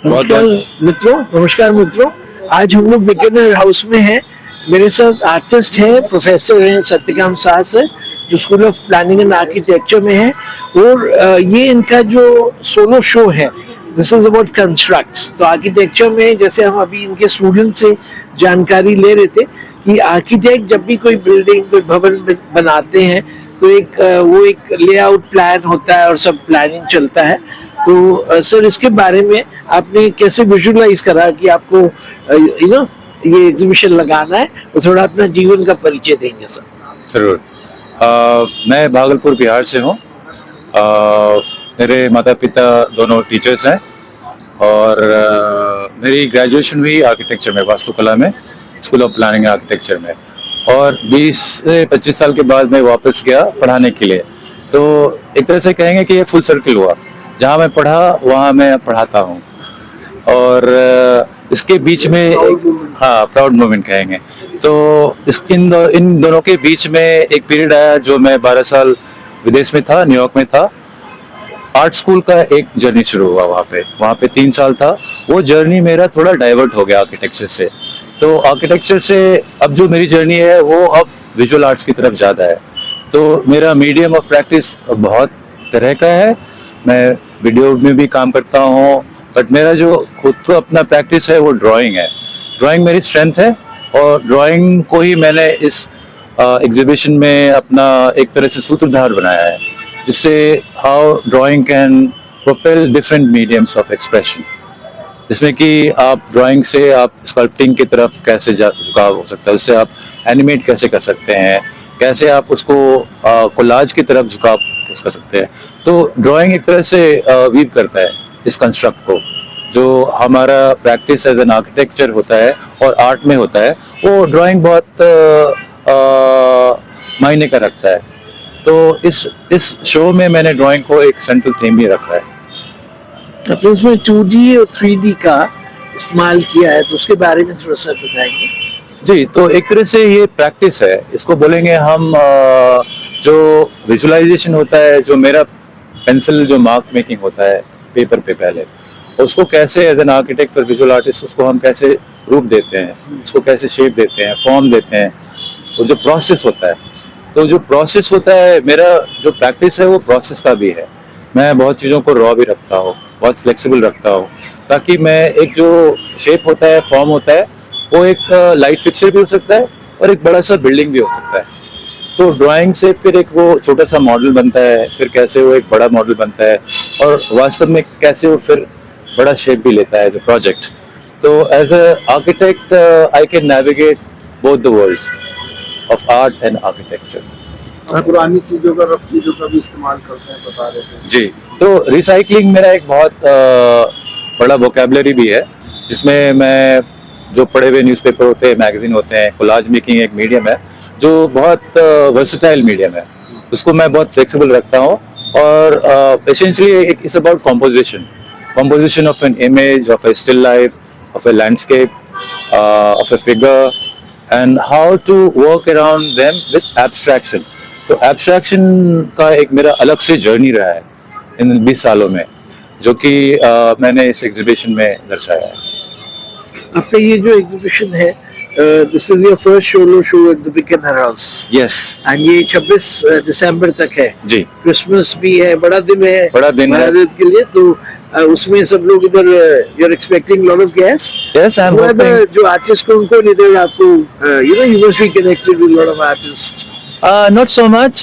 बहुत नमस्कार बहुत मित्रों, नमस्कार मित्रों। आज हम लोग बिगिनर हाउस में हैं। मेरे साथ आर्टिस्ट हैं, प्रोफेसर हैं सत्यकाम सास है, जो school of planning and architecture में है। और ये इनका जो सोलो शो है, दिस इज अबाउट कंस्ट्रक्ट्स। तो आर्किटेक्चर में जैसे हम अभी इनके स्टूडेंट से जानकारी ले रहे थे कि आर्किटेक्ट जब भी कोई बिल्डिंग, कोई भवन बनाते हैं तो वो एक लेआउट प्लान होता है और सब प्लानिंग चलता है। तो सर, इसके बारे में आपने कैसे विजुअलाइज करा कि आपको ये एग्जीबिशन लगाना है, तो थोड़ा अपना जीवन का परिचय देंगे सर। जरूर। मैं भागलपुर बिहार से हूँ। मेरे माता पिता दोनों टीचर्स हैं और मेरी ग्रेजुएशन हुई आर्किटेक्चर में, वास्तुकला में, school of planning and architecture में। और 20 से 25 साल के बाद मैं वापस गया पढ़ाने के लिए। तो एक तरह से कहेंगे कि ये फुल सर्किल हुआ। जहाँ मैं पढ़ा वहाँ मैं पढ़ाता हूँ। और इसके बीच में हाँ, प्राउड मोमेंट कहेंगे। तो इन दोनों के बीच में एक पीरियड आया जो मैं 12 साल विदेश में था, न्यूयॉर्क में था। आर्ट स्कूल का एक जर्नी शुरू हुआ वहाँ पे 3 साल था। वो जर्नी मेरा थोड़ा डाइवर्ट हो गया आर्किटेक्चर से। तो आर्किटेक्चर से अब जो मेरी जर्नी है वो अब विजुअल आर्ट्स की तरफ ज़्यादा है। तो मेरा मीडियम ऑफ प्रैक्टिस बहुत तरह का है। मैं वीडियो में भी काम करता हूँ, बट मेरा जो खुद को अपना प्रैक्टिस है वो ड्राइंग है। ड्राइंग मेरी स्ट्रेंथ है और ड्राइंग को ही मैंने इस एग्जीबिशन में अपना एक तरह से सूत्रधार बनाया है, जिससे how drawing can propel different mediums of expression. जिसमें कि आप ड्राइंग से आप स्कल्पटिंग की तरफ कैसे झुकाव हो सकता है, उससे आप एनिमेट कैसे कर सकते हैं, कैसे आप उसको कोलाज की तरफ झुकाव कर सकते हैं। तो ड्राइंग एक तरह से वीव करता है इस कंस्ट्रक्ट को। जो हमारा प्रैक्टिस एज एन आर्किटेक्चर होता है और आर्ट में होता है, वो ड्राइंग बहुत मायने का रखता है। तो इस शो में मैंने ड्राइंग को एक सेंट्रल थीम भी रखा है। आपने इसमें 2D और 3D का इस्तेमाल किया है, तो उसके बारे में थोड़ा सा बताएंगे। जी, तो एक तरह से ये प्रैक्टिस है, इसको बोलेंगे हम। जो विजुअलाइजेशन होता है, जो मेरा पेंसिल जो मार्क मेकिंग होता है पेपर पे पहले, उसको कैसे एज एन आर्किटेक्ट और विजुअल आर्टिस्ट उसको हम कैसे रूप देते हैं, उसको कैसे शेप देते हैं, फॉर्म देते हैं, वो जो प्रोसेस होता है। तो जो प्रोसेस होता है, मेरा जो प्रैक्टिस है वो प्रोसेस का भी है। मैं बहुत चीज़ों को रॉ भी रखता हूँ, बहुत फ्लेक्सिबल रखता हूँ, ताकि मैं एक जो शेप होता है, फॉर्म होता है, वो एक लाइट फिक्सर भी हो सकता है और एक बड़ा सा बिल्डिंग भी हो सकता है। तो ड्राइंग से फिर एक वो छोटा सा मॉडल बनता है, फिर कैसे वो एक बड़ा मॉडल बनता है, और वास्तव में कैसे वो फिर बड़ा शेप भी लेता है एज अ प्रोजेक्ट। तो as a architect I can navigate both the worlds of art and architecture. आप पुरानी चीजों का, रफ चीजों का भी इस्तेमाल करते हैं, बता रहे थे। जी, तो रिसाइकलिंग मेरा एक बहुत बड़ा वोकेबलरी भी है, जिसमें मैं जो पढ़े हुए न्यूज़पेपर होते हैं, मैगजीन होते हैं, कोलाज मेकिंग एक मीडियम है जो बहुत वर्सेटाइल मीडियम है। उसको मैं बहुत फ्लेक्सिबल रखता हूँ। और essentially it's about composition of an image, of a still life, of a landscape, of a figure, and how to work around them with abstraction. तो एब्स्ट्रैक्शन का एक मेरा अलग से जर्नी रहा है इन 20 सालों में, जो कि मैंने इस एग्जीबिशन में दर्शाया है। आपका ये जो एग्जीबिशन है, this is your first solo show at the beginner house. Yes. And ये 26 दिसंबर तक है जी, क्रिसमस भी है, बड़ा दिन है, बड़ा दिन है। भारत के लिए। तो उसमें सब लोग इधर, you are expecting lot of guest. Yes, I am hoping. जो आर्टिस्ट को उनको इधर आपको, you must be connected with lot of artist. Not so much,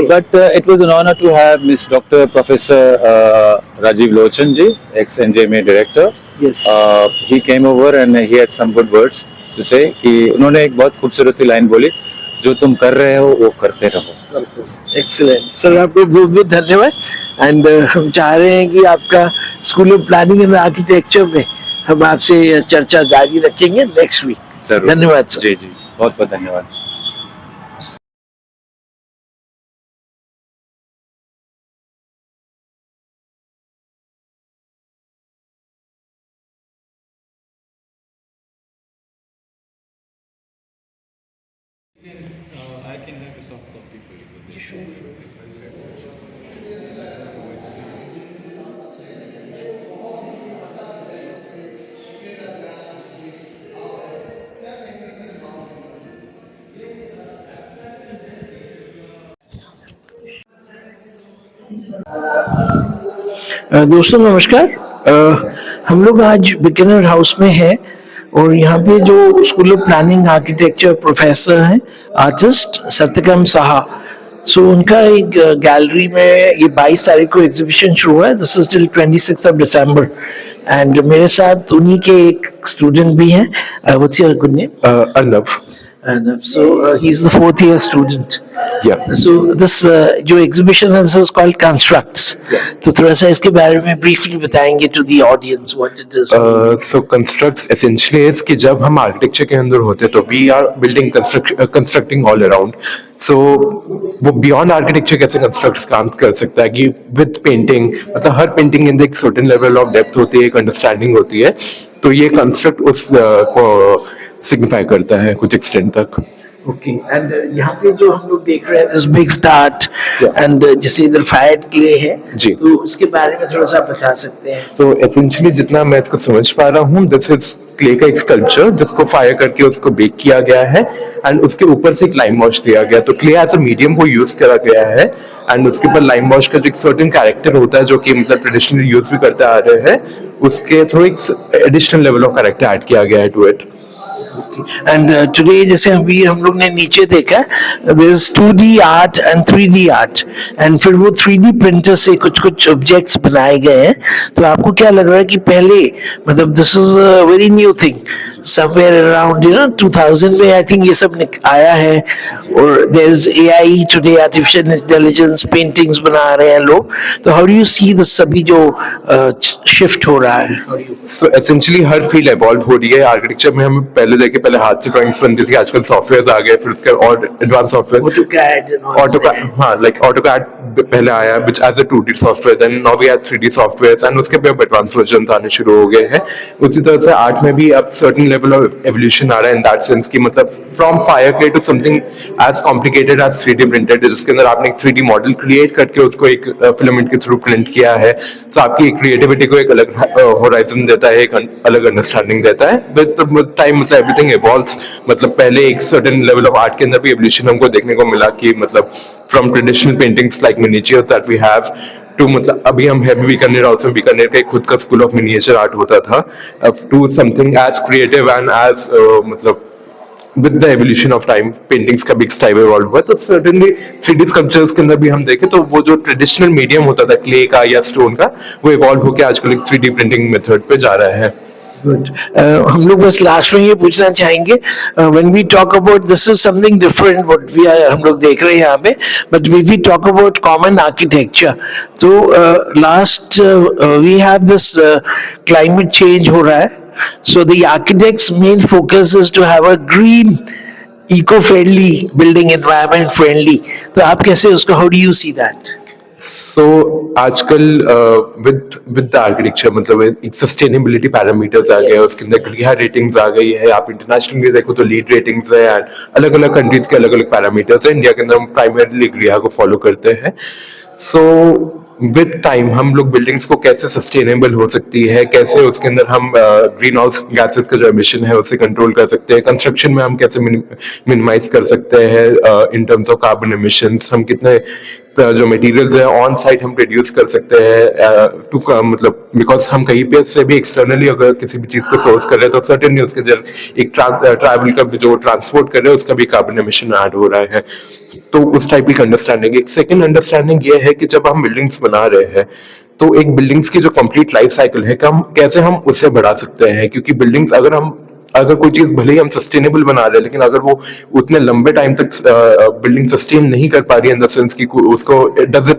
but it was an honor to have Miss Dr. Professor Rajiv Lochan ji, ex-NJMA director. Yes. He came over and he had some good words to say कि उन्होंने एक बहुत खूबसूरत line बोली, जो तुम कर रहे हो वो करते रहो। एक्सीलेंट सर, आपको बहुत बहुत धन्यवाद। एंड हम चाह रहे हैं कि आपका school of planning and architecture में हम आपसे चर्चा जारी रखेंगे नेक्स्ट वीक। धन्यवाद सर। जी जी, बहुत बहुत धन्यवाद। I can have a soft copy for you. Sure. दोस्तों नमस्कार। हम लोग आज बिकानेर हाउस में हैं और यहाँ पे जो school of planning architecture professor हैं आर्टिस्ट सत्यकाम साहा, सो उनका एक गैलरी में ये 22 तारीख को एग्जीबिशन शुरू हुआ है। This is till 26 of December and मेरे साथ उन्हीं के एक स्टूडेंट भी हैं। What's your good name? Arnav. So he's the 4th year student. Yeah. So this जो exhibition है this is called Constructs. तो थोड़ा सा इसके बारे में briefly बताएंगे to the audience what it is. So constructs essentially is कि जब हम आर्किटेक्चर के अंदर होते हैं तो we are building constructing all around. So वो बियॉन्ड आर्किटेक्चर कैसे कंस्ट्रक्ट्स काम कर सकता है कि विद पेंटिंग, मतलब हर पेंटिंग के अंदर एक सर्टेन लेवल ऑफ डेप्थ होती है, एक अंडरस्टैंडिंग होती है, तो ये कंस्ट्रक्ट उस को सिग्निफाई करता है कुछ एक्सटेंट तक। Okay. And यहाँ पे जो हम लोग देख रहे हैं this big start Yeah. and जैसे इधर fired clay है जी। तो उसके बारे में थोड़ा सा बता सकते हैं। तो एसेंशियली जितना मैं इसको समझ पा रहा हूँ, दिस इज क्ले का एक स्कल्पचर जिसको फायर करके उसको बेक किया गया है एंड उसके ऊपर से एक लाइम वॉश दिया गया, तो क्ले एज अ मीडियम को यूज करा गया है एंड उसके ऊपर लाइम वॉश का जो एक सर्टेन कैरेक्टर होता है जो कि मतलब ट्रेडिशनली यूज भी करते आ रहे हैं, उसके थ्रू एक additional level of character add किया गया है टू इट। एंड टुडे जैसे अभी हम लोग ने नीचे देखा there is 2D art and 3D art and फिर वो 3D प्रिंटर से कुछ कुछ ऑब्जेक्ट्स बनाए गए हैं। तो आपको क्या लग रहा है कि पहले मतलब this is a very new thing somewhere around 2000 में आई थिंक ये सब आया है और there is AI today artificial intelligence paintings बना रहे हैं लोग। तो how do you see this सभी जो शिफ्ट हो रहा है? सो एसेंशियली हर फील्ड इवॉल्व हो रही है। आर्किटेक्चर में हम पहले हाथ से ड्राइंग्स बनती थी, आजकल सॉफ्टवेयर आ गए, फिर उसके और एडवांस सॉफ्टवेयर ऑटोकैड पहले आया which as a 2D software, then now we have 3D software and उसके बाद एडवांस वर्जन आने शुरू हो गए हैं। उसी तरह से आर्ट में भी अब सर्टेन लेवल ऑफ एवोल्यूशन आ रहा है इन दैट सेंस कि मतलब from fire clay to something as complicated as 3D printed, जिसके अंदर आपने एक 3D मॉडल क्रिएट करके उसको एक फिलामेंट के थ्रू प्रिंट किया है। तो आपकी क्रिएटिविटी को एक अलग होराइजन देता है, एक अलग अंडरस्टैंडिंग देता है। विद टाइम मतलब एवरीथिंग इवॉल्व्स, मतलब पहले एक सर्टेन लेवल ऑफ आर्ट के अंदर भी एवोल्यूशन हमको देखने को मिला कि मतलब from traditional paintings like miniature that we have to मतलब अभी हम है बीकानेर हाउस में, बीकानेर का एक खुद का स्कूल ऑफ मिनिएचर आर्ट होता था, to something as creative and as मतलब with the evolution of time paintings का बिग स्टाइल इवॉल्व हुआ। तो सर्टेनली 3D स्कल्पचर्स के अंदर भी हम देखें तो वो जो ट्रेडिशनल मीडियम होता था क्ले का या स्टोन का, वो इवॉल्व होकर आजकल एक 3D प्रिंटिंग मेथड पे जा रहा है। Good. हम लोग बस लास्ट में ये पूछना चाहेंगे when we talk about this is something different what we are हम लोग देख रहे हैं यहाँ पे, but when we talk about common architecture तो last we have this climate change हो रहा है, so the architect's main focus is to have a green eco-friendly building, environment friendly. तो आप कैसे उसको how do you see that? सो आजकल with the architecture मतलब एक सस्टेनेबिलिटी पैरामीटर्स आ गए, उसके अंदर ग्रीहा रेटिंग्स आ गई है। आप इंटरनेशनली देखो तो लीड रेटिंग्स है एंड अलग अलग कंट्रीज के अलग अलग पैरामीटर्स है। इंडिया के अंदर हम प्राइमरीली ग्रीहा को फॉलो करते हैं। सो विद टाइम हम लोग बिल्डिंग्स को कैसे सस्टेनेबल हो सकती है, कैसे उसके अंदर हम ग्रीन हाउस गैसेस का जो एमिशन है उसे कंट्रोल कर सकते हैं, कंस्ट्रक्शन में हम कैसे मिनिमाइज कर सकते हैं in terms of carbon emissions, हम कितने जो मटेरियल्स है ऑन साइट हम प्रोड्यूस कर सकते हैं टू मतलब बिकॉज हम कहीं पे से भी एक्सटर्नली अगर किसी भी चीज को सोर्स कर रहे हैं तो सर्टेनली उसके अंदर एक ट्रैवल का जो ट्रांसपोर्ट कर रहे हैं उसका भी कार्बन एमिशन ऐड हो रहा है। तो उस टाइप की अंडरस्टैंडिंग। एक सेकंड अंडरस्टैंडिंग ये है कि जब हम बिल्डिंग्स बना रहे हैं तो एक बिल्डिंग्स की जो कंप्लीट लाइफ साइकिल है कैसे हम उसे बढ़ा सकते हैं, क्योंकि बिल्डिंग्स अगर कोई चीज भले ही हम सस्टेनेबल बना रहे हैं लेकिन अगर वो उतने लंबे टाइम तक बिल्डिंग सस्टेन नहीं कर पा रही है इन द सेंस कि उसको does it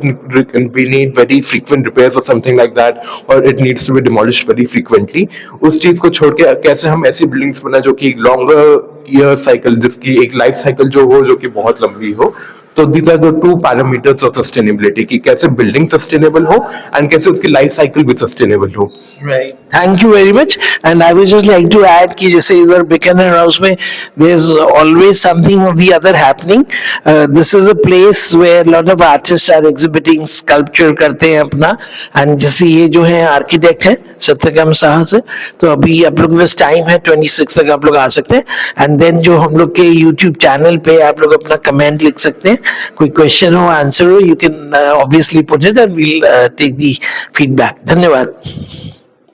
we need very frequent repairs और समथिंग लाइक दैट और it needs to be demolished very frequently, उस चीज को छोड़ के कैसे हम ऐसी बिल्डिंग्स बनाए जो कि लॉन्गर ईयर साइकिल, जिसकी एक लाइफ साइकिल जो हो जो कि बहुत लंबी हो। तो these are the two parameters of sustainability कि कैसे बिल्डिंग सस्टेनेबल हो एंड कैसे उसकी लाइफ साइकिल भी सस्टेनेबल हो। Right. Thank you very much. And I would just like to add कि जैसे इधर बिकानेर हाउस में there's always something or the other happening. This is a place where lot of artists are exhibiting sculpture करते हैं अपना, and जैसे ये जो है आर्किटेक्ट है सत्यकाम साहा से, तो अभी आप लोग बस टाइम है 26 तक आप लोग आ सकते हैं। एंड देन जो हम लोग के YouTube चैनल पे आप लोग अपना कमेंट लिख सकते हैं कोई क्वेश्चन हो, आंसर हो, you can obviously put it and we'll take the feedback. धन्यवाद.